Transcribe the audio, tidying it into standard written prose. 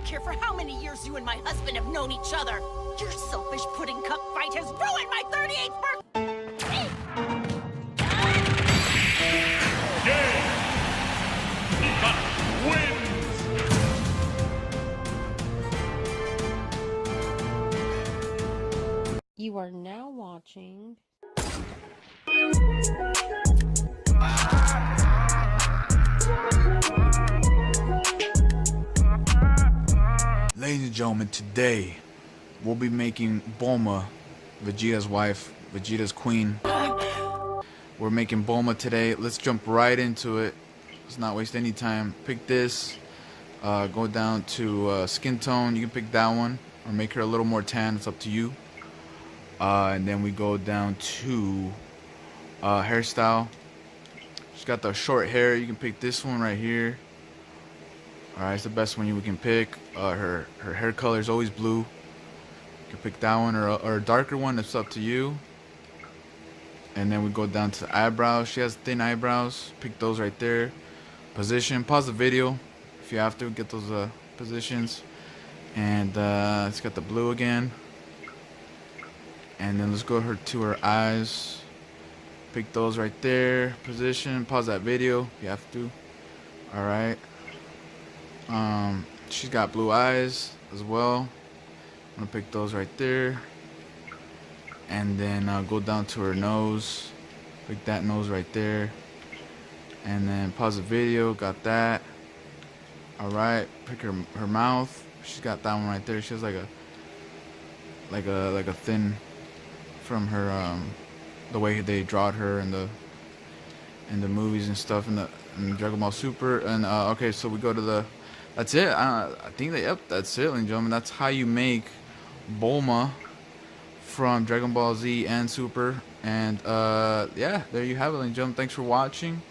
care for how many years you and my husband have known each other. Your selfish pudding cup fight has ruined my 38th birthday! Game! Bulma wins! You are now watching Ladies and gentlemen, today we'll be making Bulma, Vegeta's wife, Vegeta's queen. We're making Bulma today. Let's jump right into it. Let's not waste any time. Pick this. Go down to skin tone. You can pick that one or make her a little more tan. It's up to you. And then we go down to hairstyle. She's got the short hair. You can pick this one right here. Alright, it's the best one you can pick. Her hair color is always blue. You can pick that one or a darker one. It's up to you. And then we go down to the eyebrows. She has thin eyebrows. Pick those right there. Position. Pause the video if you have to. Get those positions. And it's got the blue again. And then let's go to her eyes. Pick those right there. Position. Pause that video if you have to. Alright. She's got blue eyes as well. I'm gonna pick those right there. And then go down to her nose. Pick that nose right there. And then pause the video. Got that. Alright. Pick her mouth. She's got that one right there. She has like a thin from her the way they drawed her in the movies and stuff in Dragon Ball Super. And okay, so we go to the that's it. I think yep, that's it, ladies and gentlemen. That's how you make Bulma from Dragon Ball Z and Super. And yeah, there you have it, ladies and gentlemen. Thanks for watching.